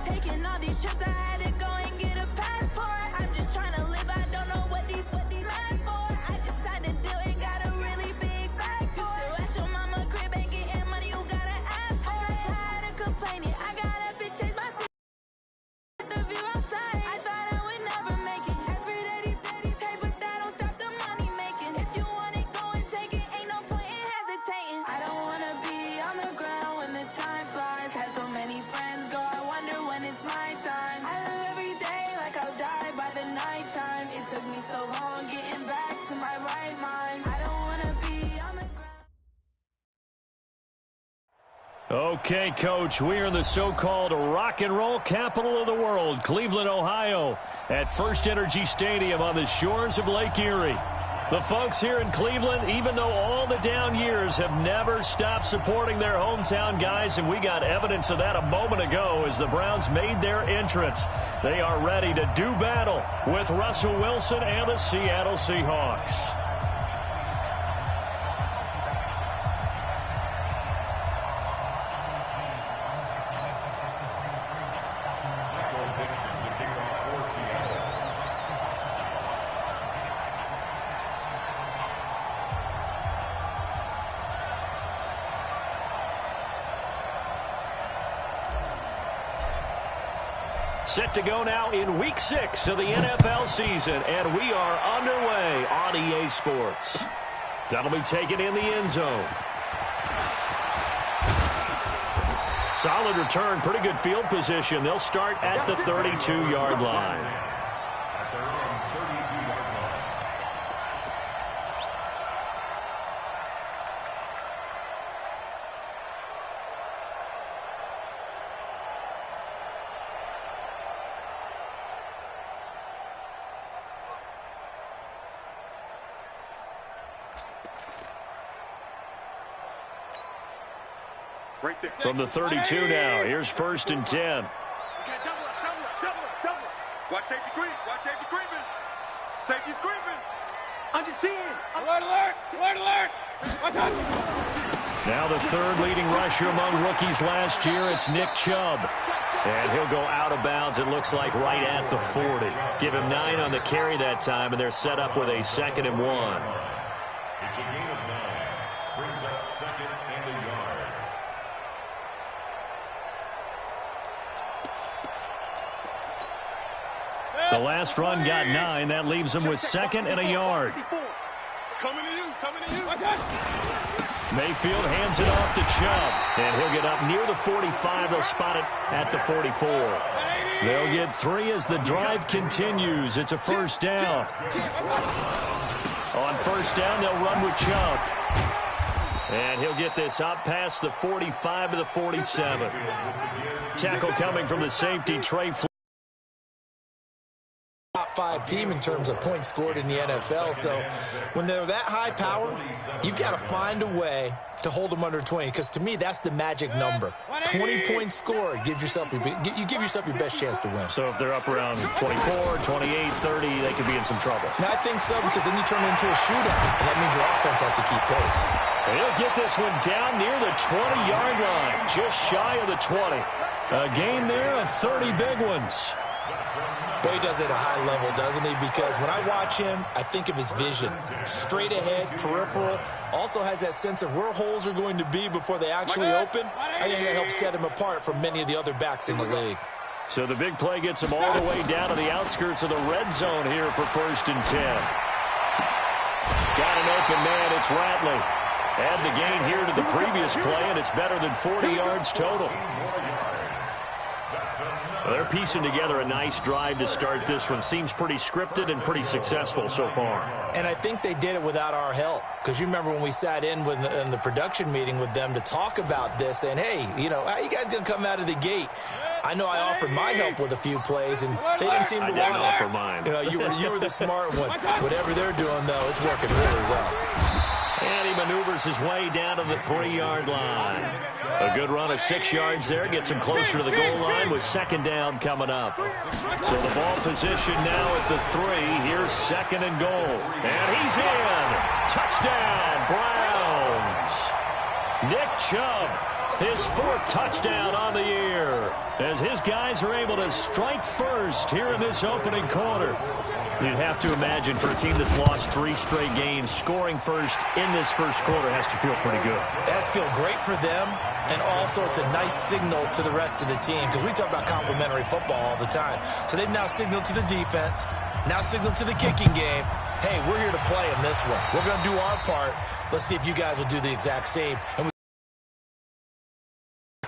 Taking all these trips, I had to go and get a passport. I'm just trying to live, I don't know what these mad for. I just had to do it, got a really big bag for it. At your mama crib ain't getting money, you gotta ask for it. I got tired of complaining, I gotta bitch change my the view outside. I thought I would never make it. Every day, take, but that don't stop the money making. If you want it, go and take it. Ain't no point in hesitating. I don't wanna be on the ground when the time flies. Had so many friends go, I wonder when it's my time. I live every day like I'll die by the nighttime. It took me so long getting back to my right mind. I don't wanna be on the ground. Okay, Coach, we are in the so-called rock and roll capital of the world, Cleveland, Ohio, at First Energy Stadium on the shores of Lake Erie. The folks here in Cleveland, even though all the down years, have never stopped supporting their hometown guys, and we got evidence of that a moment ago as the Browns made their entrance. They are ready to do battle with Russell Wilson and the Seattle Seahawks. Set to go now in Week 6 of the NFL season, and we are underway on EA Sports. That'll be taken in the end zone. Solid return, pretty good field position. They'll start at the 32-yard line. From the 32 now, here's 1st and 10. Watch safety creep. Watch safety creeping. Safety's creeping. Under 10. Alert, alert. Alert, alert. Now the third leading rusher among rookies last year, it's Nick Chubb. And he'll go out of bounds, it looks like, right at the 40. Give him 9 on the carry that time, and they're set up with a 2nd and 1. It's a gain of 9. Brings up 2nd and a yard. The last run got 9. That leaves him with 2nd and a yard. Coming to you. Coming to you. Mayfield hands it off to Chubb. And he'll get up near the 45. They'll spot it at the 44. They'll get 3 as the drive continues. It's a first down. On first down, they'll run with Chubb. And he'll get this up past the 45 to the 47. Tackle coming from the safety, Trey Flynn. Top 5 team in terms of points scored in the NFL. So when they're that high powered, you've got to find a way to hold them under 20, because to me that's the magic number. 20 points scored gives yourself you give yourself your best chance to win. So if they're up around 24, 28, 30, they could be in some trouble. Now, I think so, because then you turn it into a shootout, and that means your offense has to keep pace. He'll get this one down near the 20-yard line, just shy of the 20. A gain there of 30 big ones. Boy, he does it at a high level, doesn't he? Because when I watch him, I think of his vision. Straight ahead, peripheral. Also has that sense of where holes are going to be before they actually open. I think that helps set him apart from many of the other backs in the league. So the big play gets him all the way down to the outskirts of the red zone here for 1st and 10. Got an open man. It's Ratley. Add the gain here to the previous play, and it's better than 40 yards total. Well, they're piecing together a nice drive to start this one. Seems pretty scripted and pretty successful so far. And I think they did it without our help. Because you remember when we sat in the production meeting with them to talk about this, and hey, you know, how you guys going to come out of the gate? I know I offered my help with a few plays, and they didn't seem to want it. I didn't offer mine. You know, you were the smart one. Whatever they're doing, though, it's working really well. And he maneuvers his way down to the 3-yard line. A good run of 6 yards there. Gets him closer to the goal line with 2nd down coming up. So the ball position now at the 3. Here's 2nd and goal. And he's in. Touchdown, Browns. Nick Chubb, his 4th touchdown on the year. as his guys are able to strike first here in this opening quarter. You'd have to imagine for a team that's lost 3 straight games, scoring first in this first quarter has to feel pretty good. It has to feel great for them, and also it's a nice signal to the rest of the team, because we talk about complementary football all the time. So they've now signaled to the defense, now signaled to the kicking game, hey, we're here to play in this one. We're going to do our part. Let's see if you guys will do the exact same. And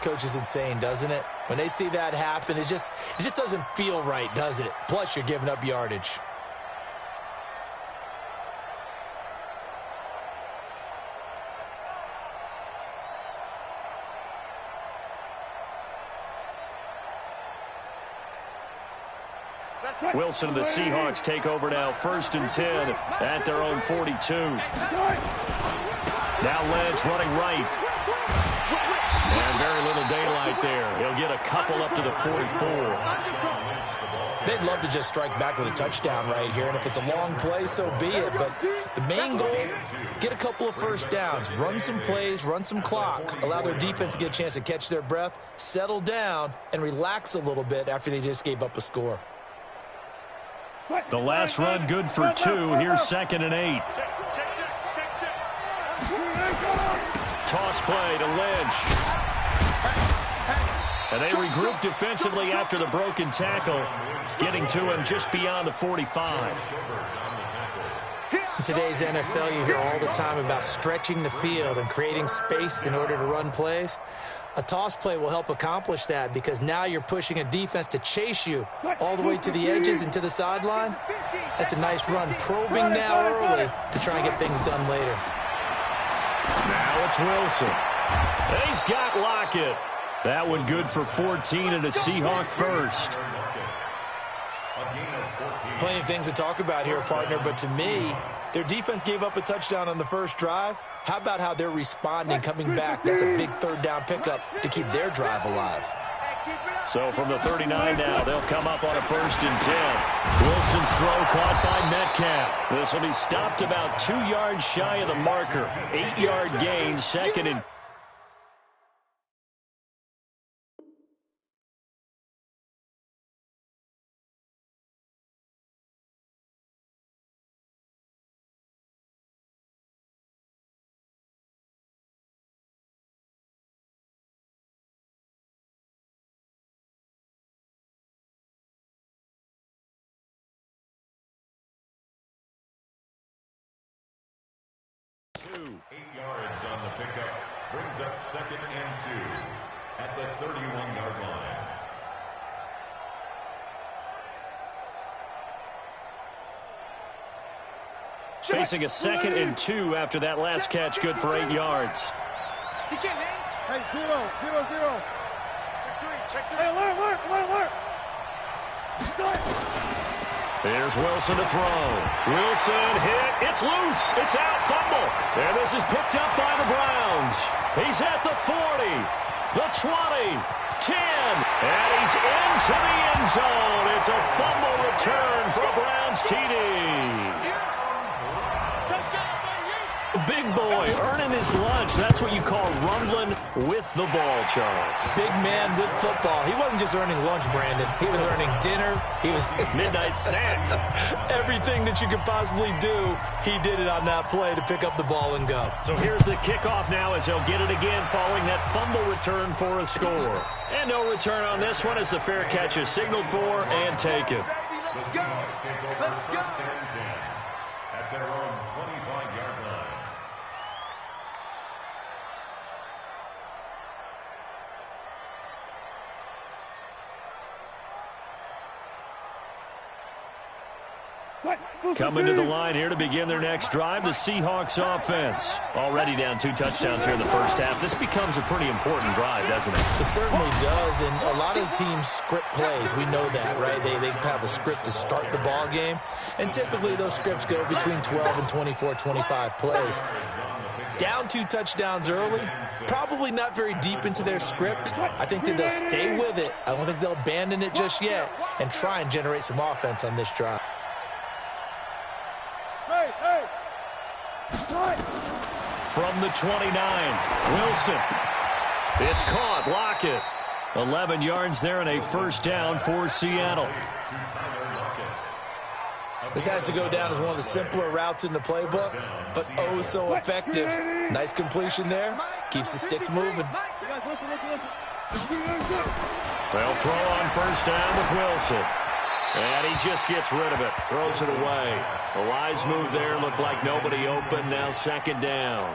coach is insane, doesn't it? When they see that happen, it just doesn't feel right, does it? Plus, you're giving up yardage. Wilson and the Seahawks take over now, 1st and 10 at their own 42. Now Lynch running right. And very little daylight there. He'll get a couple up to the 44. They'd love to just strike back with a touchdown right here, and if it's a long play, so be it. But the main goal, get a couple of first downs, run some plays, run some clock, allow their defense to get a chance to catch their breath, settle down, and relax a little bit after they just gave up a score. The last run good for 2. Here's 2nd and 8. Toss play to Lynch. And they regroup defensively after the broken tackle, getting to him just beyond the 45. In today's NFL, you hear all the time about stretching the field and creating space in order to run plays. A toss play will help accomplish that, because now you're pushing a defense to chase you all the way to the edges and to the sideline. That's a nice run, probing now early to try and get things done later. Now it's Wilson. And he's got Lockett. That one good for 14 and a Seahawk first. Plenty of things to talk about here, partner, but to me, their defense gave up a touchdown on the first drive. How about how they're responding, coming back? That's a big 3rd down pickup to keep their drive alive. So from the 39 now, they'll come up on a 1st and 10. Wilson's throw caught by Metcalf. This will be stopped about 2 yards shy of the marker. 8-yard gain, 2nd and two. 8 yards on the pickup. Brings up 2nd and 2 at the 31-yard line. Facing a 2nd and 2 after that last catch, good for 8 yards. He can't hang. Hey, 0. Check 3. Hey, alert. Here's Wilson to throw. Wilson hit. It's loose. It's out. Fumble. And this is picked up by the Browns. He's at the 40, the 20, 10, and he's into the end zone. It's a fumble return for a Browns TD. Big boy earning his lunch. That's what you call rumbling with the ball, Charles. Big man with football. He wasn't just earning lunch, Brandon. He was earning dinner. He was midnight snack. Everything that you could possibly do, he did it on that play to pick up the ball and go. So here's the kickoff now as he'll get it again following that fumble return for a score. And no return on this one as the fair catch is signaled for and taken. The Seahawks take over 1st and 10 at their own 25-yard line. Coming to the line here to begin their next drive, the Seahawks offense. Already down 2 touchdowns here in the first half. This becomes a pretty important drive, doesn't it? It certainly does, and a lot of teams script plays. We know that, right? They have a script to start the ball game, and typically those scripts go between 12 and 24, 25 plays. Down 2 touchdowns early, probably not very deep into their script. I think that they'll stay with it. I don't think they'll abandon it just yet and try and generate some offense on this drive. From the 29, Wilson. It's caught. Lockett. 11 yards there and a first down for Seattle. This has to go down as one of the simpler routes in the playbook, but oh so effective. Nice completion there. Keeps the sticks moving. They'll throw on first down with Wilson. And he just gets rid of it. Throws it away. The Lions move there. Looked like nobody open. Now second down.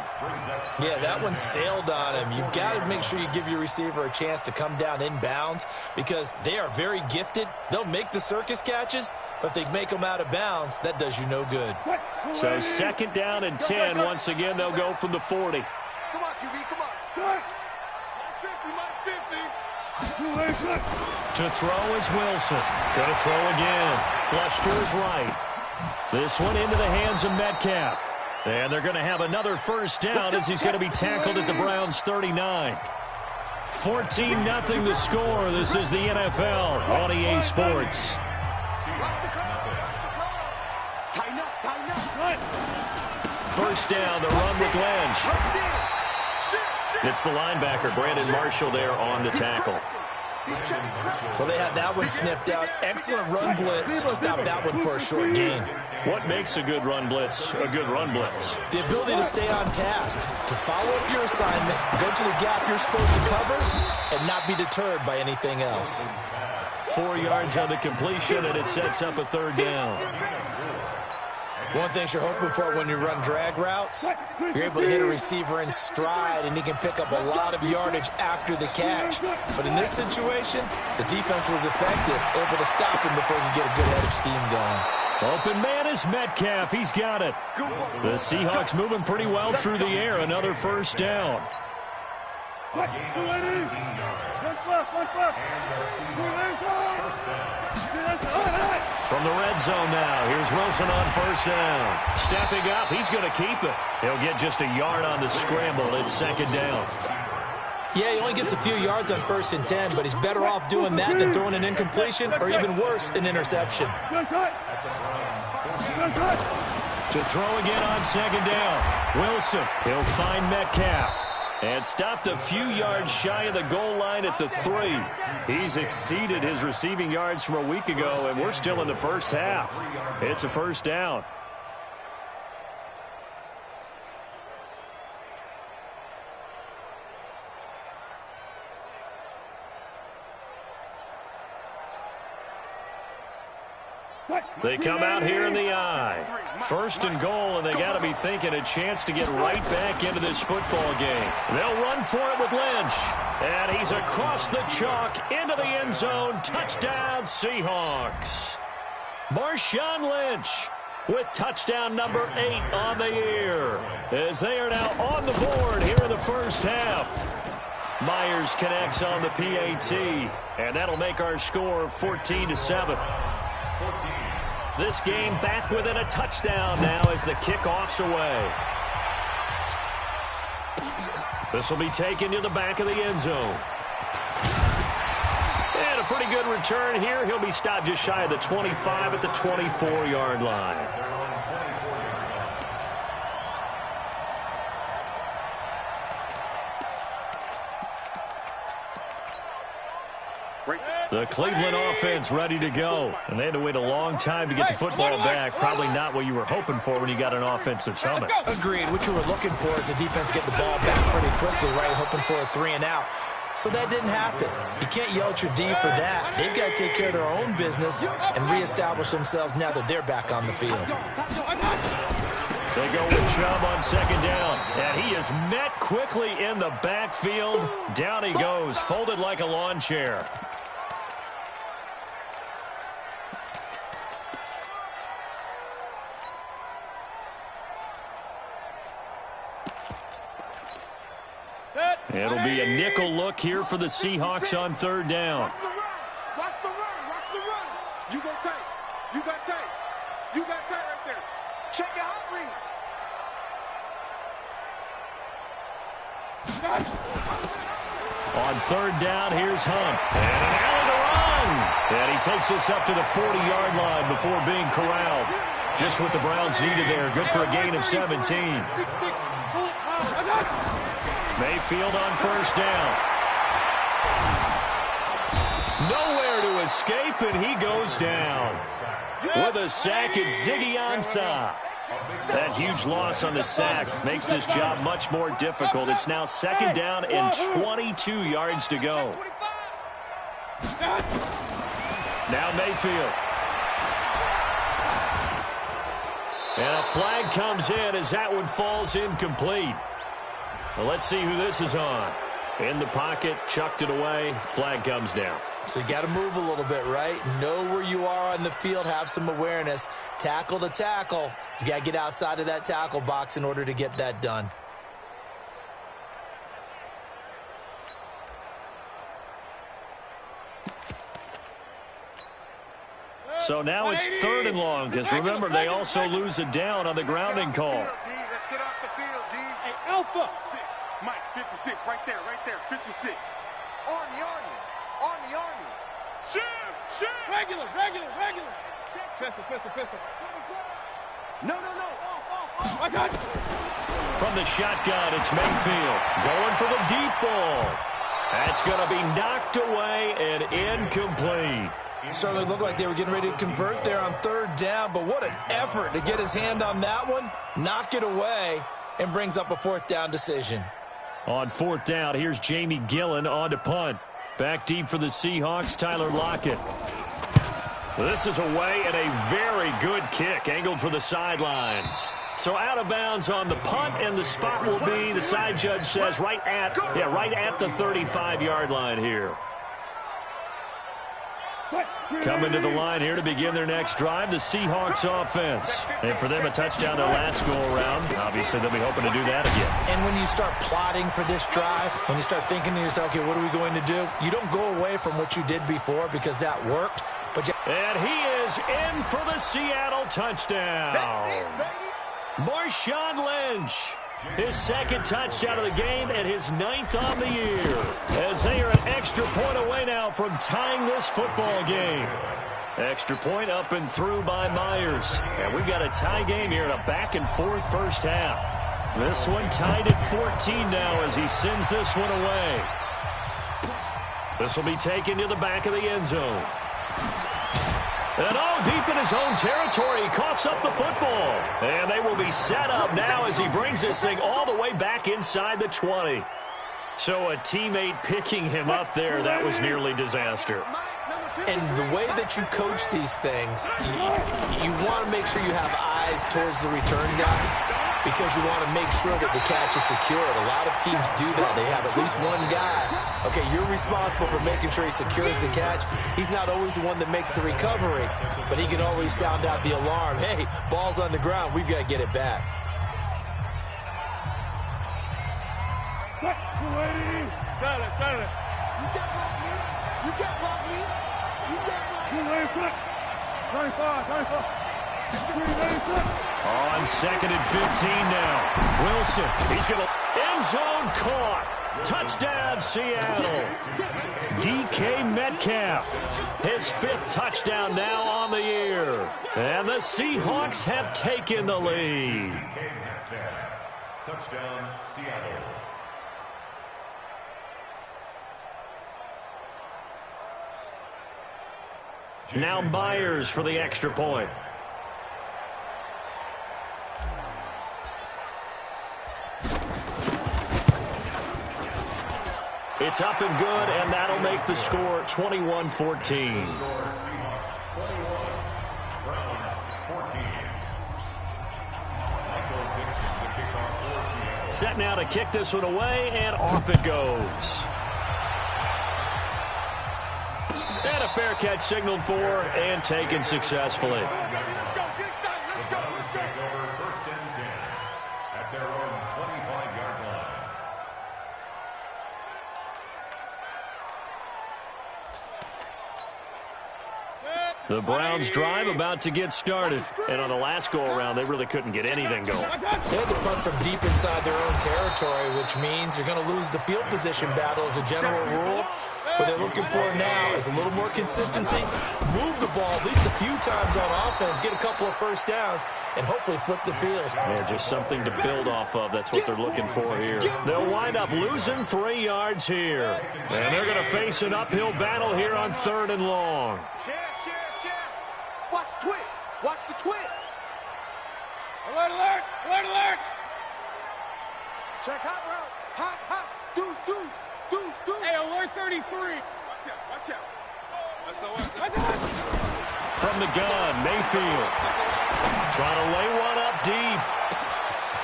Yeah, that one sailed on him. You've got to make sure you give your receiver a chance to come down inbounds because they are very gifted. They'll make the circus catches, but if they make them out of bounds, that does you no good. So second down and 10. Once again, they'll go from the 40. Come on, QB, come on. To throw is Wilson. Going to throw again. Flush to his right. This one into the hands of Metcalf. And they're going to have another first down as he's going to be tackled at the Browns' 39. 14-0 the score. This is the NFL on EA Sports. First down, the run with Lynch. It's the linebacker, Brandon Marshall, there on the tackle. Well, they had that one sniffed out. Excellent run blitz. Stop that one for a short gain. What makes a good run blitz a good run blitz? The ability to stay on task, to follow up your assignment, go to the gap you're supposed to cover, and not be deterred by anything else. 4 yards on the completion, and it sets up a third down. One thing you're hoping for when you run drag routes, you're able to hit a receiver in stride, and he can pick up a lot of yardage after the catch. But in this situation, the defense was effective, able to stop him before he could get a good head of steam going. Open man is Metcalf. He's got it. The Seahawks moving pretty well through the air. Another first down. From the red zone now, here's Wilson on first down. Stepping up, he's going to keep it. He'll get just a yard on the scramble. It's second down. Yeah, he only gets a few yards on 1st and 10, but he's better off doing that than throwing an incompletion or even worse, an interception. To throw again on second down. Wilson, he'll find Metcalf. And stopped a few yards shy of the goal line at the 3. He's exceeded his receiving yards from a week ago, and we're still in the first half. It's a first down. They come out here in the eye. 1st and goal, and they got to be thinking a chance to get right back into this football game. They'll run for it with Lynch. And he's across the chalk into the end zone. Touchdown, Seahawks. Marshawn Lynch with touchdown number 8 on the year, as they are now on the board here in the first half. Myers connects on the PAT, and that'll make our score 14-7. This game back within a touchdown now as the kickoff's away. This will be taken to the back of the end zone. And a pretty good return here. He'll be stopped just shy of the 25 at the 24-yard line. The Cleveland offense ready to go. And they had to wait a long time to get the football back. Probably not what you were hoping for when you got an offense that's humming. Agreed. What you were looking for is the defense get the ball back pretty quickly, right? Hoping for a 3 and out. So that didn't happen. You can't yell at your D for that. They've got to take care of their own business and reestablish themselves now that they're back on the field. They go with Chubb on second down. And he is met quickly in the backfield. Down he goes, folded like a lawn chair. It'll be a nickel look here for the Seahawks on third down. Watch the run. Watch the run. Watch the run. You go tight. You got tight. You got tight right there. Check your hot read. On third down, here's Hunt. And an alley to run. And he takes us up to the 40-yard line before being corralled. Just what the Browns needed there. Good for a gain of 17. Mayfield on first down. Nowhere to escape, and he goes down. With a sack, it's Ziggy Ansah. That huge loss on the sack makes this job much more difficult. It's now 2nd down and 22 yards to go. Now Mayfield. And a flag comes in as that one falls incomplete. Well, let's see who this is on. In the pocket, chucked it away, flag comes down. So you got to move a little bit, right? Know where you are on the field, have some awareness. Tackle to tackle. You got to get outside of that tackle box in order to get that done. So now it's 3rd and long, because remember, they also lose a down on the grounding call. Let's get off the field, D. Hey, Alpha. 6. Mike, 56, right there, 56. Army. Shoot. Regular. Pistol. No. I got you. From the shotgun, it's Mayfield going for the deep ball. That's going to be knocked away and incomplete. Certainly looked like they were getting ready to convert there on 3rd down, but what an effort to get his hand on that one, knock it away, and brings up a 4th down decision. On 4th down, here's Jamie Gillen on to punt. Back deep for the Seahawks, Tyler Lockett. This is away and a very good kick, angled for the sidelines. So out of bounds on the punt, and the spot will be, the side judge says, right at the 35-yard line here. Coming to the line here to begin their next drive, the Seahawks offense. And for them, a touchdown their last go-around. Obviously, they'll be hoping to do that again. And when you start plotting for this drive, when you start thinking to yourself, okay, what are we going to do? You don't go away from what you did before because that worked. And he is in for the Seattle touchdown. That's it, baby. Marshawn Lynch. His 2nd touchdown of the game and his 9th on the year. As they are an extra point away now from tying this football game. Extra point up and through by Myers. And we've got a tie game here in a back-and-forth first half. This one tied at 14 now as he sends this one away. This will be taken to the back of the end zone. And deep in his own territory, he coughs up the football. And they will be set up now as he brings this thing all the way back inside the 20. So a teammate picking him up there, that was nearly disaster. And the way that you coach these things, you want to make sure you have eyes towards the return guy because you want to make sure that the catch is secured. A lot of teams do that. They have at least one guy. Okay, you're responsible for making sure he secures the catch. He's not always the one that makes the recovery, but he can always sound out the alarm. Hey, ball's on the ground. We've got to get it back. Got it. You get blocked, Lee. You get blocked, Lee. 95. On 2nd and 15 now. Wilson, he's going to end zone caught. Touchdown, Seattle. DK Metcalf, his 5th touchdown now on the year. And the Seahawks have taken the lead. Touchdown, Seattle. Now Myers for the extra point. It's up and good, and that'll make the score 21-14. Set now to kick this one away, and off it goes. And a fair catch signaled for and taken successfully. First and 10 at their own 25-yard line. The Browns drive about to get started. And on the last go-around, they really couldn't get anything going. They had to punt from deep inside their own territory, which means you're going to lose the field position battle as a general rule. What they're looking for now is a little more consistency, move the ball at least a few times on offense, get a couple of first downs, and hopefully flip the field. Yeah, just something to build off of. That's what they're looking for here. They'll wind up losing 3 yards here. And they're going to face an uphill battle here on 3rd and long. Share. Watch the twist. Watch the twist. Alert, alert, alert, alert. Check hot route. Hot. Deuce. Hey, alert 33. Watch out. From the gun, Mayfield. Trying to lay one up deep.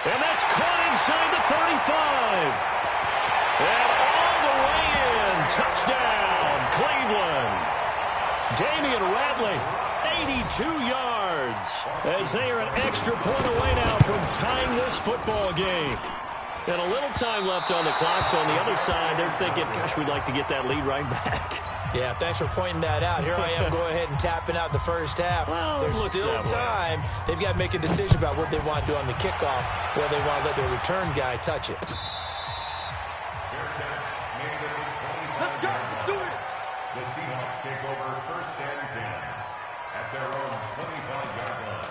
And that's caught inside the 35. And all the way in. Touchdown, Cleveland. Damian Ratley, 82 yards. As they are an extra point away now from tying this football game. And a little time left on the clock, so on the other side, they're thinking, gosh, we'd like to get that lead right back. Yeah, thanks for pointing that out. Here I am going ahead and tapping out the first half. Well, there's still time. They've got to make a decision about what they want to do on the kickoff, whether they want to let their return guy touch it. Let's go. Let's do it. The Seahawks take over 1st and 10 at their own 25-yard line.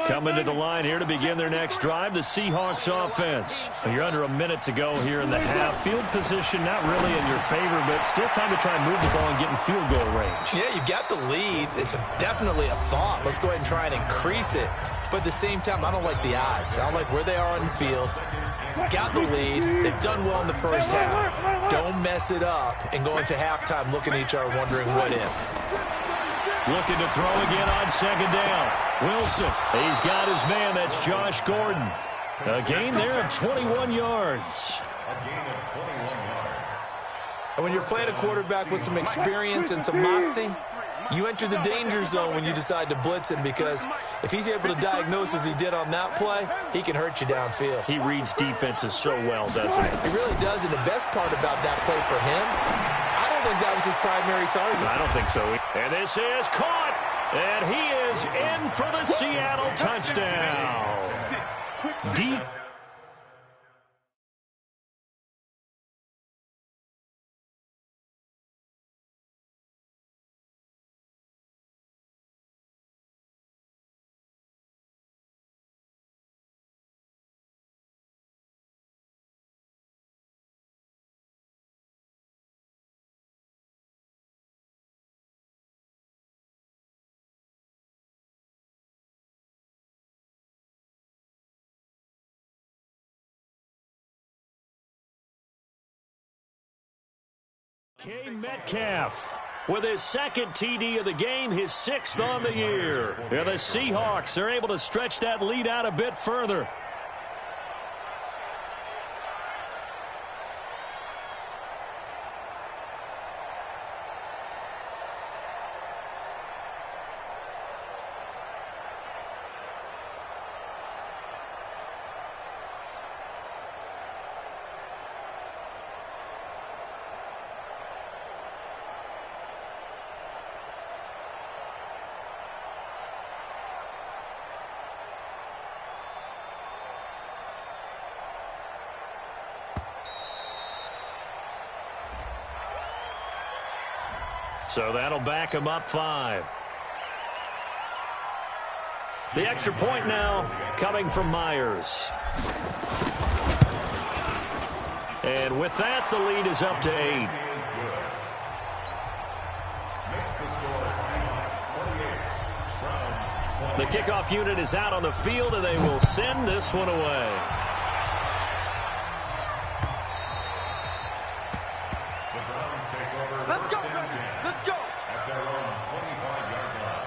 Coming to the line here to begin their next drive, the Seahawks offense. You're under a minute to go here in the half. Field position not really in your favor, but still time to try and move the ball and get in field goal range. Yeah, you got the lead. It's definitely a thought. Let's go ahead and try and increase it. But at the same time, I don't like the odds. I don't like where they are on the field. Got the lead. They've done well in the first half. Don't mess it up and go into halftime looking at each other wondering what if. Looking to throw again on 2nd down. Wilson, he's got his man. That's Josh Gordon. A gain there of 21 yards. A gain of 21 yards. And when you're playing a quarterback with some experience and some moxie, you enter the danger zone when you decide to blitz him, because if he's able to diagnose as he did on that play, he can hurt you downfield. He reads defenses so well, doesn't he? He really does, and the best part about that play for him, I don't think that was his primary target. I don't think so. And this is caught, and he is in for the Seattle touchdown. Deep. Metcalf with his 2nd TD of the game, his 6th on the year. And the Seahawks are able to stretch that lead out a bit further. So that'll back him up 5. The extra point now coming from Myers. And with that, the lead is up to 8. The kickoff unit is out on the field, and they will send this one away. Let's go, baby. Let's go. At their own 25-yard line.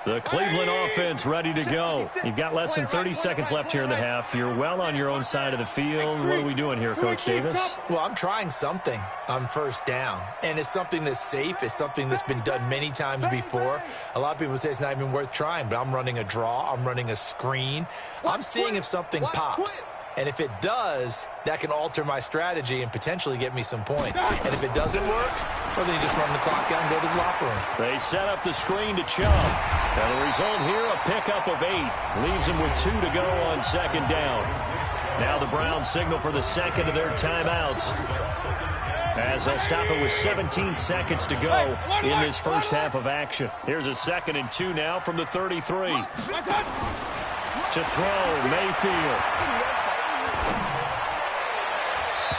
The Cleveland offense ready to go. You've got less than 30 seconds left here in the half. You're well on your own side of the field. What are we doing here, Coach Davis? Well, I'm trying something on first down, and it's something that's safe. It's something that's been done many times before. A lot of people say it's not even worth trying, but I'm running a draw. I'm running a screen. I'm seeing if something pops. And if it does, that can alter my strategy and potentially get me some points. And if it doesn't work, well, then you just run the clock out and go to the locker room. They set up the screen to Chubb. And the result here, a pickup of 8. Leaves them with 2 to go on second down. Now the Browns signal for the second of their timeouts, as they'll stop it with 17 seconds to go in this first half of action. Here's a 2nd and 2 now from the 33. To throw, Mayfield.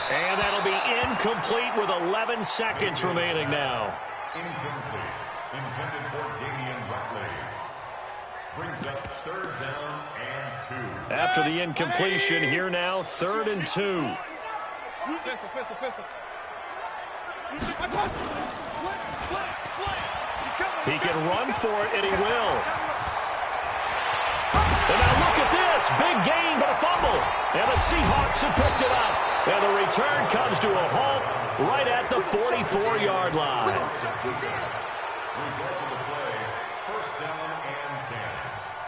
And that'll be incomplete with 11 seconds remaining now. Incomplete. Intended for Damian Buckley. Brings up 3rd down and 2. After the incompletion, here now, 3rd and 2. He can run for it, and he will. And now look at this. Big gain, but a fumble. And the Seahawks have picked it up. And the return comes to a halt right at the 44-yard line. Result of the play, 1st down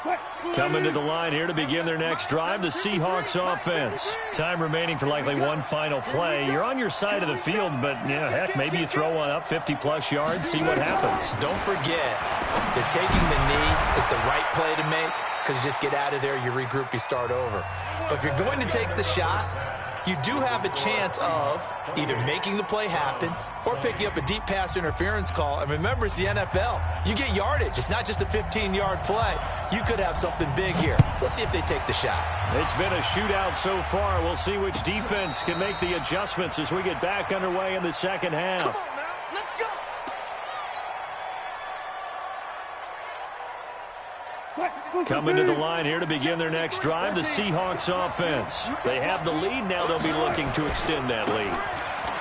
and 10. Coming to the line here to begin their next drive, the Seahawks offense. Time remaining for likely one final play. You're on your side of the field, but, heck, maybe you throw one up 50-plus yards, see what happens. Don't forget that taking the knee is the right play to make, because you just get out of there, you regroup, you start over. But if you're going to take the shot, you do have a chance of either making the play happen or picking up a deep pass interference call. And remember, it's the NFL. You get yardage. It's not just a 15-yard play. You could have something big here. Let's see if they take the shot. It's been a shootout so far. We'll see which defense can make the adjustments as we get back underway in the second half. Coming to the line here to begin their next drive, the Seahawks offense. They have the lead. Now they'll be looking to extend that lead.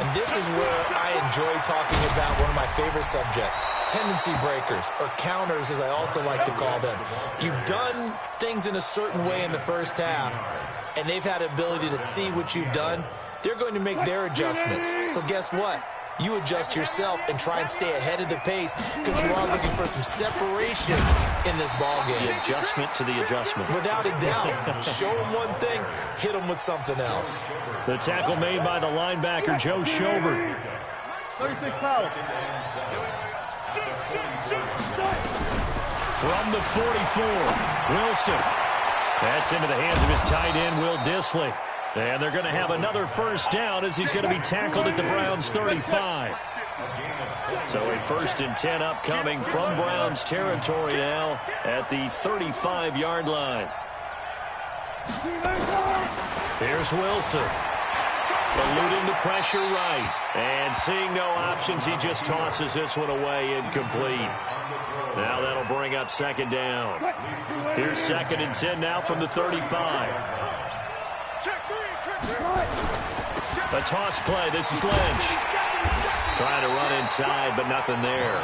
And this is where I enjoy talking about one of my favorite subjects, tendency breakers, or counters, as I also like to call them. You've done things in a certain way in the first half, and they've had the ability to see what you've done. They're going to make their adjustments. So guess what? You adjust yourself and try and stay ahead of the pace, because you are looking for some separation in this ball game. The adjustment to the adjustment. Without a doubt. Show them one thing, hit them with something else. The tackle made by the linebacker, Joe Schobert. 36 foul. From the 44, Wilson. That's into the hands of his tight end, Will Dissly. And they're going to have another first down as he's going to be tackled at the Browns' 35. So a 1st and 10 upcoming from Browns territory now at the 35-yard line. Here's Wilson. Eluding the pressure right. And seeing no options, he just tosses this one away, incomplete. Now that'll bring up 2nd down. Here's 2nd and 10 now from the 35. A toss play. This is Lynch. Trying to run inside, but nothing there.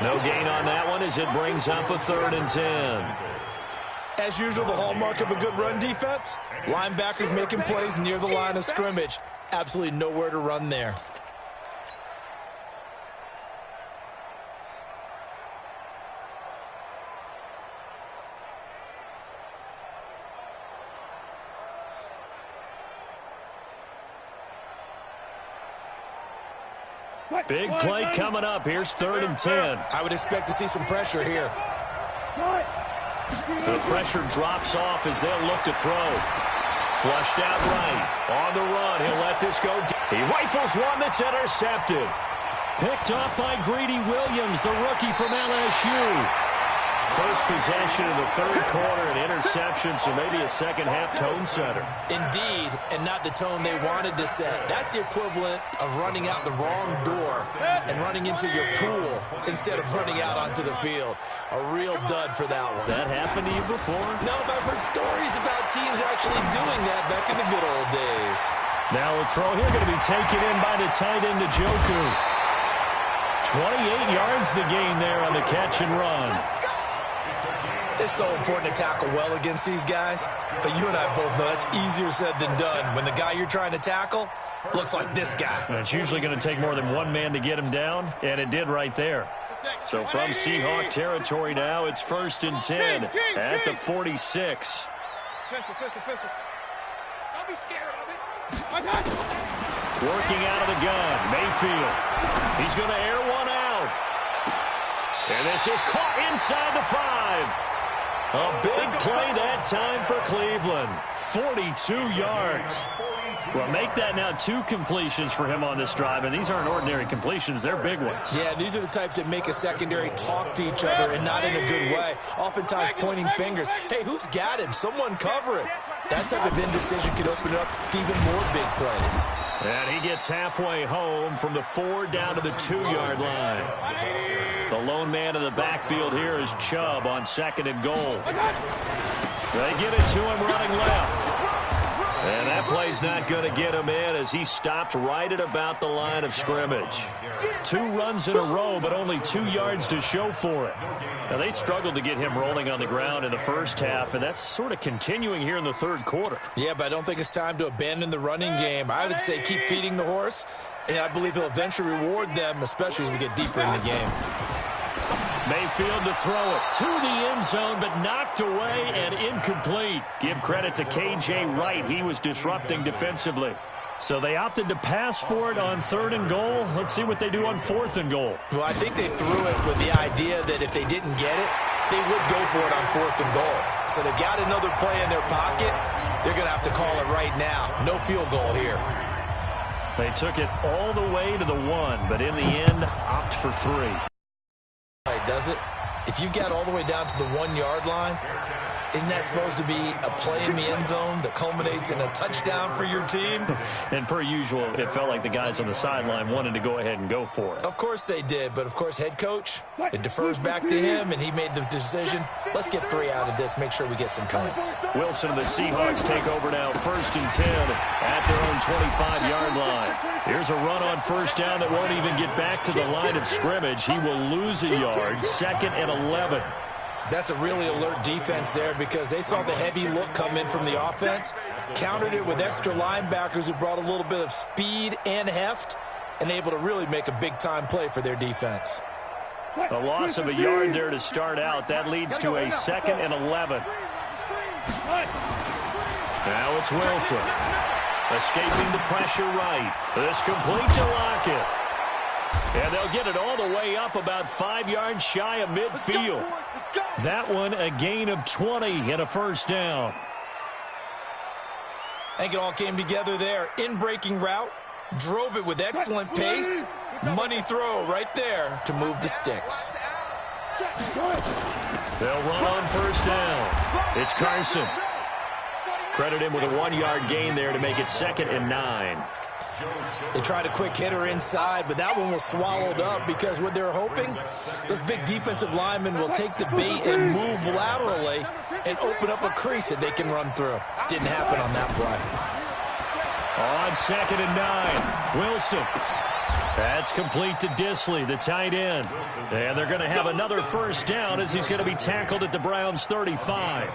No gain on that one as it brings up a 3rd and 10. As usual, the hallmark of a good run defense, linebackers making plays near the line of scrimmage. Absolutely nowhere to run there. Big play coming up. Here's 3rd and 10. I would expect to see some pressure here. The pressure drops off as they'll look to throw. Flushed out right. On the run. He'll let this go. He rifles one that's intercepted. Picked off by Greedy Williams, the rookie from LSU. First possession in the 3rd quarter, an interception, so maybe a second-half tone setter. Indeed, and not the tone they wanted to set. That's the equivalent of running out the wrong door and running into your pool instead of running out onto the field. A real dud for that one. Has that happened to you before? No, but I've heard stories about teams actually doing that back in the good old days. Now a throw here going to be taken in by the tight end, Njoku. 28 yards the gain there on the catch and run. It's so important to tackle well against these guys, but you and I both know that's easier said than done when the guy you're trying to tackle looks like this guy. And it's usually going to take more than one man to get him down, and it did right there. So from Seahawk territory now, it's 1st and 10 at the 46. Pistol. Don't be scared of it. Working out of the gun, Mayfield. He's going to air one out. And this is caught inside the 5. A big play that time for Cleveland. 42 yards. Well, make that now 2 completions for him on this drive, and these aren't ordinary completions. They're big ones. Yeah, these are the types that make a secondary talk to each other and not in a good way. Oftentimes pointing fingers. Hey, who's got him? Someone cover it. That type of indecision could open up to even more big plays. And he gets halfway home from the 4 down to the 2-yard line. The lone man in the backfield here is Chubb on 2nd and goal. They get it to him running left. And that play's not going to get him in as he stopped right at about the line of scrimmage. 2 runs in a row, but only 2 yards to show for it. Now, they struggled to get him rolling on the ground in the first half, and that's sort of continuing here in the 3rd quarter. Yeah, but I don't think it's time to abandon the running game. I would say keep feeding the horse, and I believe he'll eventually reward them, especially as we get deeper in the game. Mayfield to throw it to the end zone, but knocked away and incomplete. Give credit to K.J. Wright. He was disrupting defensively. So they opted to pass for it on 3rd and goal. Let's see what they do on 4th and goal. Well, I think they threw it with the idea that if they didn't get it, they would go for it on 4th and goal. So they've got another play in their pocket. They're going to have to call it right now. No field goal here. They took it all the way to the 1, but in the end, opt for 3. Right, does it? If you get all the way down to the 1-yard line, isn't that supposed to be a play in the end zone that culminates in a touchdown for your team? And per usual, it felt like the guys on the sideline wanted to go ahead and go for it. Of course they did, but of course head coach, it defers back to him, and he made the decision. Let's get 3 out of this, make sure we get some points. Wilson and the Seahawks take over now, 1st and 10 at their own 25-yard line. Here's a run on 1st down that won't even get back to the line of scrimmage. He will lose a yard, 2nd and 11. That's a really alert defense there because they saw the heavy look come in from the offense, countered it with extra linebackers who brought a little bit of speed and heft, and able to really make a big-time play for their defense. A loss of a yard there to start out. That leads to a 2nd and 11. Now it's Wilson. Escaping the pressure right. This complete to Lockett. And they'll get it all the way up about 5 yards shy of midfield. That one a gain of 20 and a 1st down. I think it all came together there. In-breaking route, drove it with excellent pace. Money throw right there to move the sticks. They'll run on 1st down. It's Carson. Credit him with a 1-yard gain there to make it 2nd and 9. They tried a quick hitter inside, but that one was swallowed up because what they're hoping, those big defensive linemen will take the bait and move laterally and open up a crease that they can run through. Didn't happen on that play. On 2nd and 9, Wilson. That's complete to Disley, the tight end. And they're going to have another 1st down as he's going to be tackled at the Browns' 35.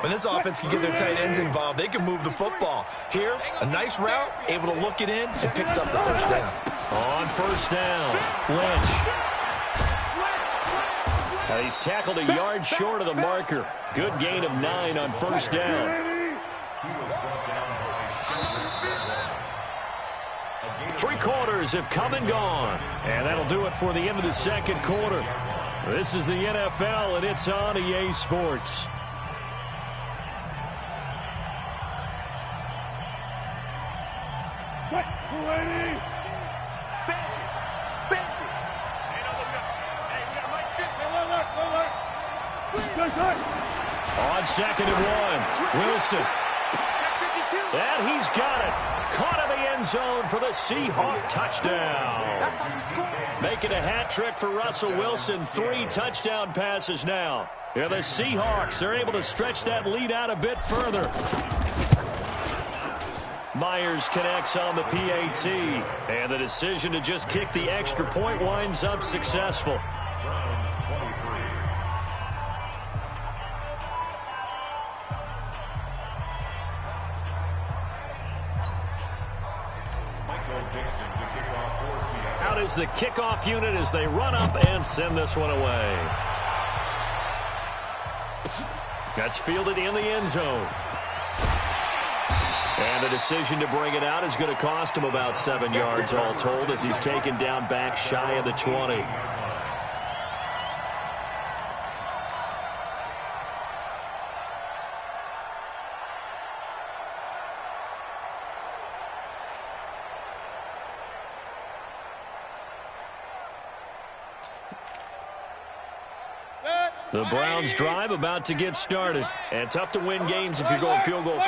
When this offense can get their tight ends involved, they can move the football. Here, a nice route, able to look it in, and picks up the 1st down. On 1st down, Lynch. He's tackled a yard short of the marker. Good gain of 9 on 1st down. 3 quarters have come and gone. And that'll do it for the end of the 2nd quarter. This is the NFL, and it's on EA Sports. On 2nd and 1, Wilson. And he's got it. Caught in the end zone for the Seahawk touchdown. Making a hat trick for Russell Wilson. 3 touchdown passes now. And the Seahawks are able to stretch that lead out a bit further. Myers connects on the PAT. And the decision to just kick the extra point winds up successful. Out is the kickoff unit as they run up and send this one away. That's fielded in the end zone. And the decision to bring it out is going to cost him about 7 yards all told as he's taken down back shy of the 20. The Browns drive about to get started. And tough to win games if you're going field goal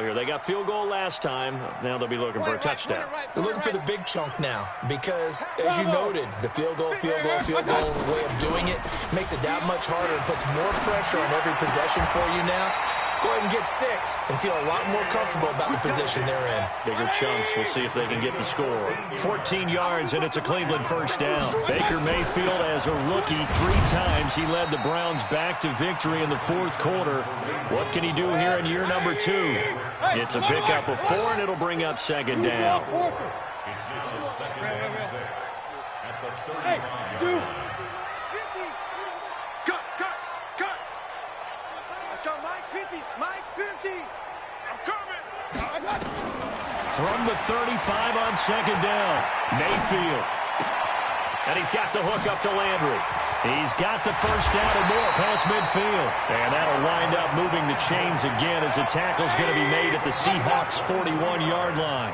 here. They got field goal last time. Now they'll be looking for a touchdown. They're looking for the big chunk now because, as you noted, the field goal way of doing it makes it that much harder and puts more pressure on every possession for you now. Go ahead and get 6 and feel a lot more comfortable about the position they're in. Bigger chunks. We'll see if they can get the score. 14 yards, and it's a Cleveland first down. Baker Mayfield, as a rookie, 3 times he led the Browns back to victory in the fourth quarter. What can he do here in year number 2? It's a pickup of 4, and it'll bring up second down. It's now second and 6 at the 35-yard line. Let's go, Mike 50. Mike 50. I'm coming. From the 35 on second down, Mayfield. And he's got the hook up to Landry. He's got the first down and more past midfield. And that'll wind up moving the chains again as the tackle's going to be made at the Seahawks' 41-yard line.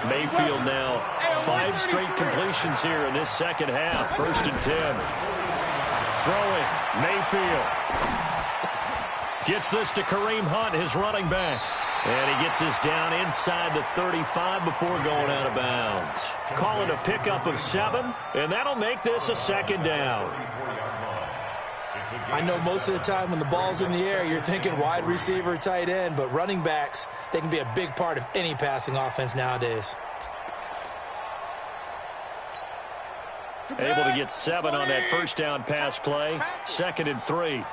Mayfield now 5 straight completions here in this second half. 1st and 10. Throwing, Mayfield. Gets this to Kareem Hunt, his running back. And he gets this down inside the 35 before going out of bounds. Call it a pickup of 7, and that'll make this a second down. I know most of the time when the ball's in the air, you're thinking wide receiver, tight end, but running backs, they can be a big part of any passing offense nowadays. Able to get 7 on that first down pass play. 2nd and 3.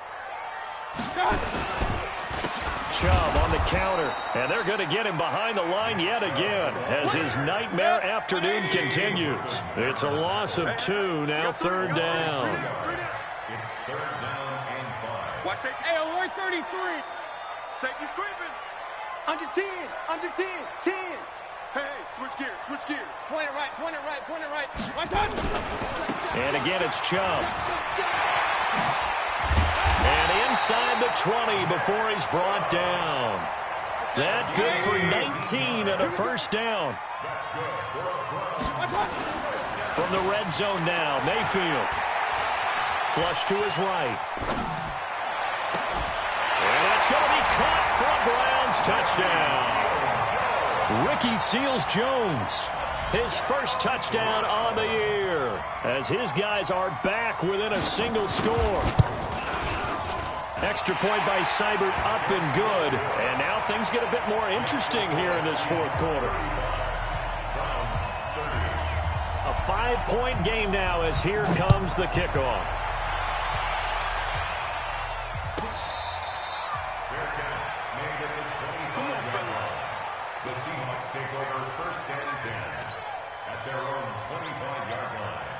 Chubb on the counter, and they're going to get him behind the line yet again as his nightmare afternoon continues. It's a loss of 2, now 3rd down. It's 3rd down and 5. Watch safety. Hey, alert 33. Safety's creeping. Under 10. Under 10. 10. Hey, switch gears. Point it right. One touch. And again, it's Chubb. And inside the 20 before he's brought down. That good for 19 and a first down. From the red zone now, Mayfield. Flush to his right. And that's going to be caught for a Browns touchdown. Ricky Seals-Jones, his first touchdown on the year, as his guys are back within a single score. Extra point by Seibert, up and good. And now things get a bit more interesting here in this fourth quarter. A 5-point game now as here comes the kickoff. Fair catch made at the 25-yard line. The Seahawks take over 1st and 10 at their own 25-yard line.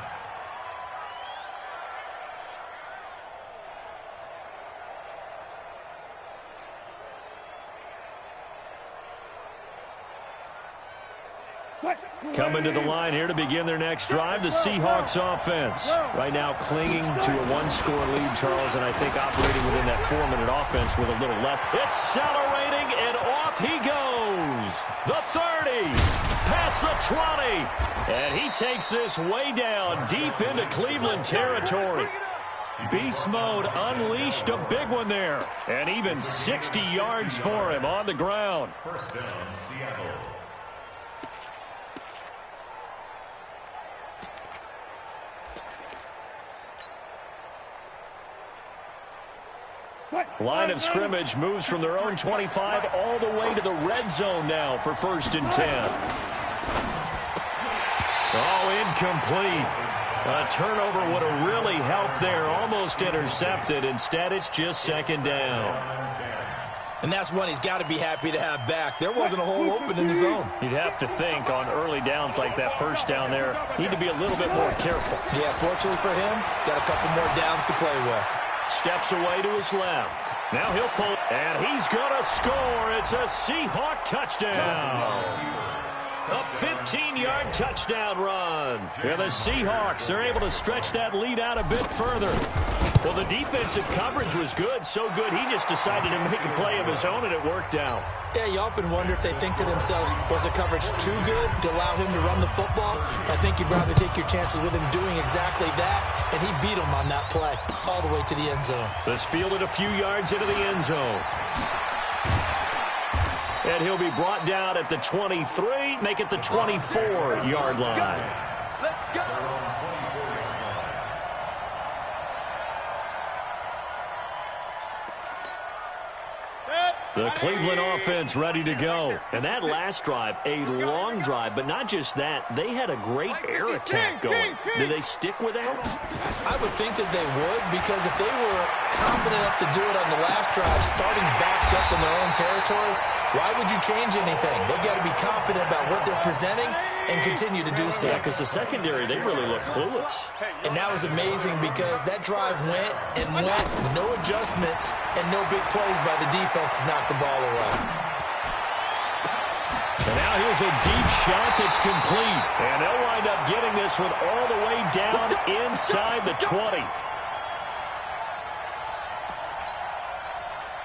Coming to the line here to begin their next drive, the Seahawks offense. Right now clinging to a 1-score lead, Charles, and I think operating within that 4-minute offense with a little left. Accelerating, and off he goes. The 30, past the 20, and he takes this way down deep into Cleveland territory. Beast mode unleashed, a big one there, and even 60 yards for him on the ground. First down, Seattle. Line of scrimmage moves from their own 25 all the way to the red zone now for 1st and 10. Oh, incomplete. A turnover would have really helped there. Almost intercepted. Instead, it's just 2nd down. And that's one he's got to be happy to have back. There wasn't a hole open in the zone. You'd have to think on early downs like that first down there, need to be a little bit more careful. Yeah, fortunately for him, got a couple more downs to play with. Steps away to his left. Now he'll pull, and he's going to score. It's a Seahawk touchdown. A 15-yard touchdown run. And the Seahawks are able to stretch that lead out a bit further. Well, the defensive coverage was good, so good he just decided to make a play of his own, and it worked out. Yeah, you often wonder if they think to themselves, was the coverage too good to allow him to run the football? I think you'd rather take your chances with him doing exactly that, and he beat him on that play all the way to the end zone. This fielded a few yards into the end zone. And he'll be brought down at the 23, make it the 24-yard line. Let's go. The Cleveland offense ready to go. And that last drive, a long drive, but not just that. They had a great air attack going. Did they stick with that? I would think that they would, because if they were confident enough to do it on the last drive, starting backed up in their own territory, why would you change anything? They've got to be confident about what they're presenting and continue to do so. Yeah, because the secondary, they really look clueless. And that was amazing because that drive went and went, no adjustments, and no big plays by the defense to knock the ball away. And now here's a deep shot that's complete. And they'll wind up getting this one all the way down inside the 20.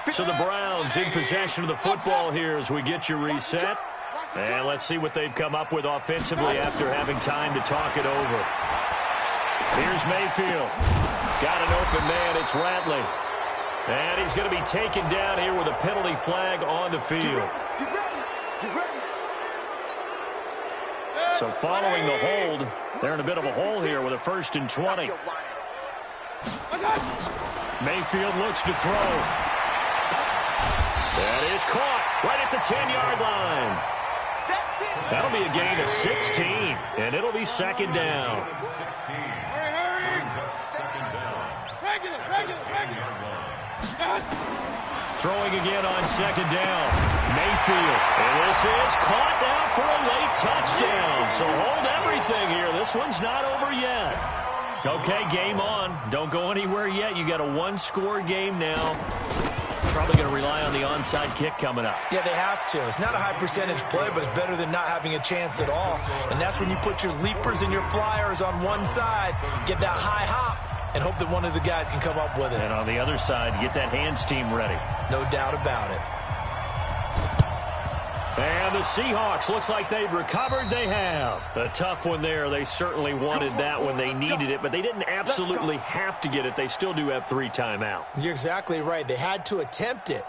So the Browns in possession of the football here as we get you reset. And let's see what they've come up with offensively after having time to talk it over. Here's Mayfield. Got an open man. It's Ratley. And he's going to be taken down here with a penalty flag on the field. So following the hold, they're in a bit of a hole here with a 1st and 20. Mayfield looks to throw. That is caught right at the 10-yard line. That'll be a gain of 16, and it'll be 2nd down. Throwing again on 2nd down. Mayfield. And this is caught now for a late touchdown. So hold everything here. This one's not over yet. Okay, game on. Don't go anywhere yet. You got a 1-score game now. Probably going to rely on the onside kick coming up. Yeah, they have to. It's not a high percentage play, but it's better than not having a chance at all. And that's when you put your leapers and your flyers on one side, get that high hop, and hope that one of the guys can come up with it. And on the other side, get that hands team ready. No doubt about it. And the Seahawks, looks like they've recovered. They have. A tough one there. They certainly wanted that when they needed it, but they didn't absolutely have to get it. They still do have 3 timeouts. You're exactly right. They had to attempt it.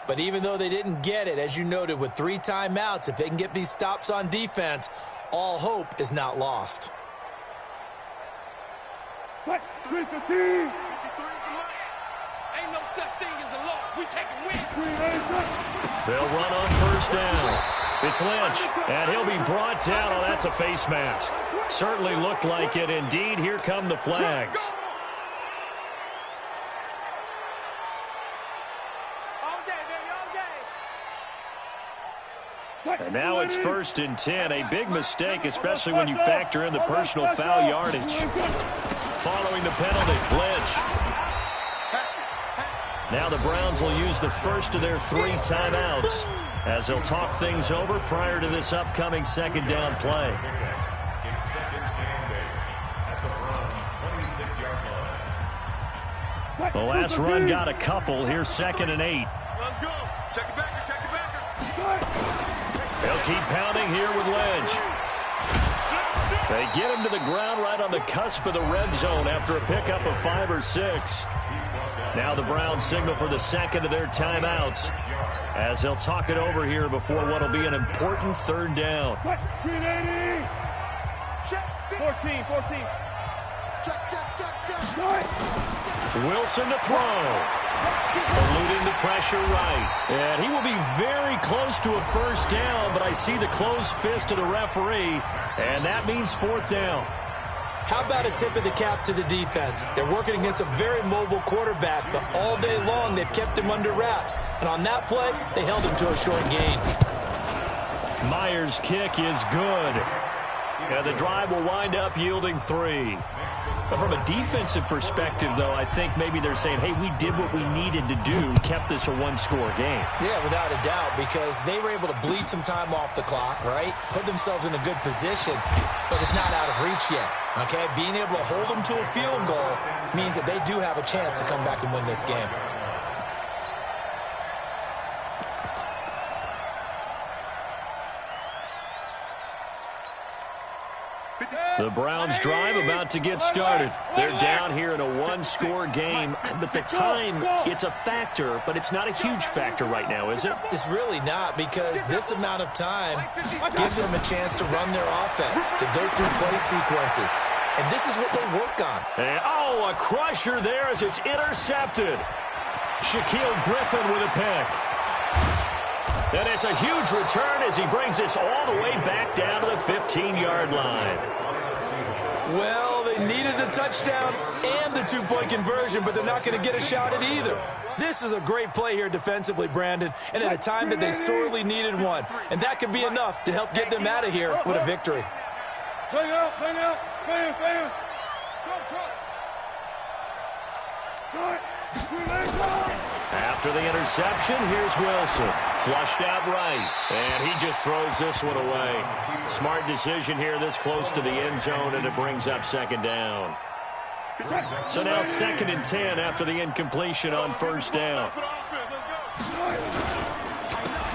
But even though they didn't get it, as you noted, with 3 timeouts, if they can get these stops on defense, all hope is not lost. 315. Ain't no such thing as a loss. We take a win. They'll run on 1st down. It's Lynch, and he'll be brought down. Oh, that's a face mask. Certainly looked like it. Indeed, here come the flags. And now it's 1st and 10. A big mistake, especially when you factor in the personal foul yardage. Following the penalty, Lynch. Now the Browns will use the first of their 3 timeouts as they'll talk things over prior to this upcoming 2nd down play. The last run got a couple. Here's 2nd and 8. Let's go. Check it back. Check it back. They'll keep pounding here with Lynch. They get him to the ground right on the cusp of the red zone after a pickup of 5 or 6. Now the Browns signal for the 2nd of their timeouts as they'll talk it over here before what will be an important 3rd down. 14. Check. Wilson to throw. Eluding the pressure right. And he will be very close to a 1st down, but I see the closed fist of the referee, and that means 4th down. How about a tip of the cap to the defense? They're working against a very mobile quarterback, but all day long they they've kept him under wraps. And on that play, they held him to a short gain. Myers' kick is good. And the drive will wind up yielding 3. But from a defensive perspective, though, I think maybe they're saying, hey, we did what we needed to do, kept this a one-score game. Yeah, without a doubt, because they were able to bleed some time off the clock, right? Put themselves in a good position, but it's not out of reach yet, okay? Being able to hold them to a field goal means that they do have a chance to come back and win this game. The Browns drive about to get started. They're down here in a one-score game, but the time, it's a factor, but it's not a huge factor right now, is it? It's really not, because this amount of time gives them a chance to run their offense, to go through play sequences, and this is what they work on. And, oh, a crusher there as it's intercepted. Shaquille Griffin with a pick. And it's a huge return as he brings this all the way back down to the 15-yard line. Well, they needed the touchdown and the two-point conversion, but they're not going to get a shot at either. This is a great play here defensively, Brandon, and at a time that they sorely needed one. And that could be enough to help get them out of here with a victory. Play out, play out, play out, play out. After the interception, here's Wilson. Flushed out right, and he just throws this one away. Smart decision here this close to the end zone, and it brings up second down. So now 2nd and 10 after the incompletion on first down.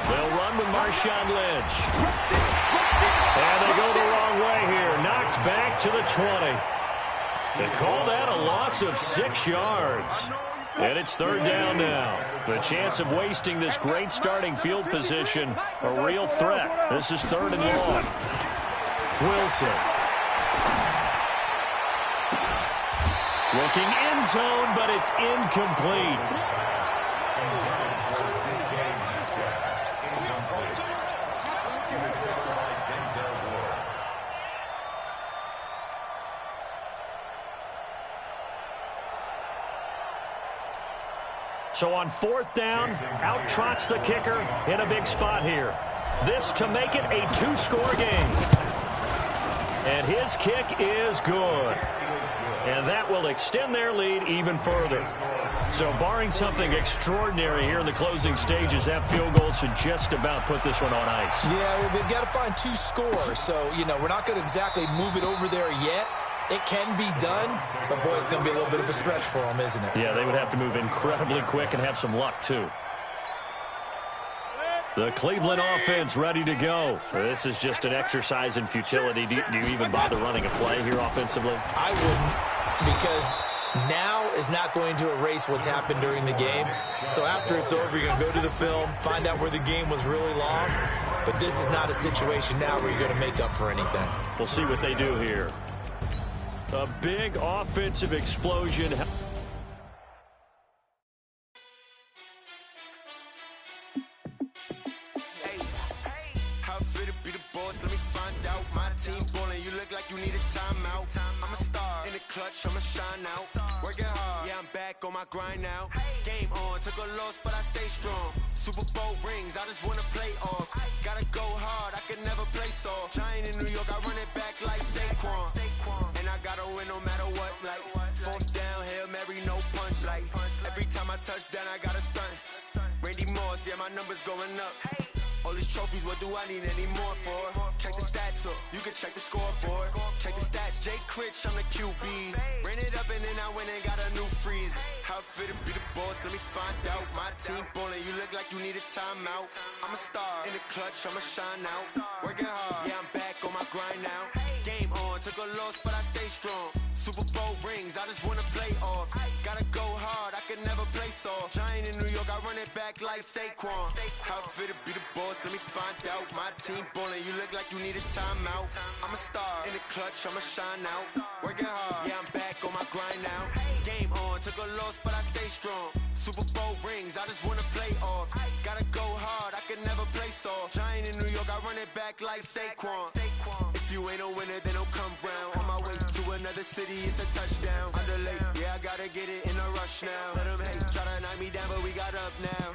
They'll run with Marshawn Lynch. And they go the wrong way here. Knocked back to the 20. They call that a loss of 6 yards. And it's 3rd down now. The chance of wasting this great starting field position, a real threat. This is 3rd and long. Wilson. Looking end zone, but it's incomplete. So on 4th down, out trots the kicker in a big spot here. This to make it a 2-score game. And his kick is good. And that will extend their lead even further. So barring something extraordinary here in the closing stages, that field goal should just about put this one on ice. Yeah, they've got to find 2 scores. So, you know, we're not going to exactly move it over there yet. It can be done, but, boy, it's going to be a little bit of a stretch for them, isn't it? Yeah, they would have to move incredibly quick and have some luck, too. The Cleveland offense ready to go. This is just an exercise in futility. Do you even bother running a play here offensively? I wouldn't, because now is not going to erase what's happened during the game. So after it's over, you're going to go to the film, find out where the game was really lost. But this is not a situation now where you're going to make up for anything. We'll see what they do here. A big offensive explosion. Hey, how fit to be the boss? Let me find out. My team ballin', you look like you need a timeout. I'm a star in the clutch, I'ma shine out. Working hard, yeah, I'm back on my grind now. Game on, took a loss, but I stay strong. Super Bowl rings, I just wanna play off. Gotta go hard, I can never play soft. Giant in New York, I run it back like Saquon. And I gotta win no matter what, like 4th down, Hail Mary, no punch, like every time I touch down, I gotta stunt. Randy Moss, yeah, my numbers going up. All these trophies, what do I need any more for? Check the stats up, you can check the scoreboard. Check the stats, Jay Critch, I'm the QB. Ran it up and then I went and got a new freeze. How fit to be the boss, let me find out. My team ballin', you look like you need a timeout. I'm a star in the clutch, I'ma shine out. Working hard, yeah, I'm back on my grind now. Game on, took a loss, but I stay strong. Super Bowl rings, I just wanna play off. Gotta go hard, I can never play soft. Giant in New York, I run it back like Saquon. How fit to be the boss, let me find out. My team ballin', you look like you need a timeout. I'm a star in the clutch, I'ma shine out. Working hard, yeah, I'm back on my grind now. Game on, took a loss, but I stay strong. Super Bowl rings, I just wanna play off. Gotta go hard, I can never play soft. Giant in New York, I run it back like Saquon. If you ain't a winner, then don't come round. On my way to another city, it's a touchdown. Underlay, yeah, I gotta get it in a rush now. Let them hate, try to knock me down, but we got up now.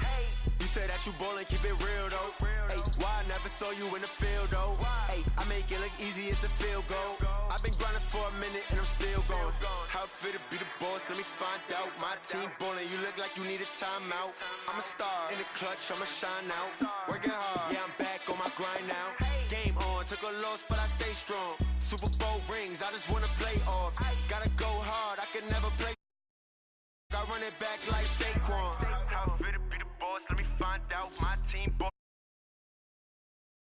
You say that you ballin', keep it real though. Ay, why I never saw you in the field though? Ay, I make it look easy, it's a field goal. I've been grinding for a minute and I'm still going. How it feel to be the boss, let me find out. My team ballin', you look like you need a timeout. I'm a star in the clutch, I'ma shine out. Working hard, yeah, I'm back on my grind now. Game on, took a loss, but I stay strong. Super Bowl rings, I just wanna play off. Gotta go hard, I can never play. I run it back like Saquon.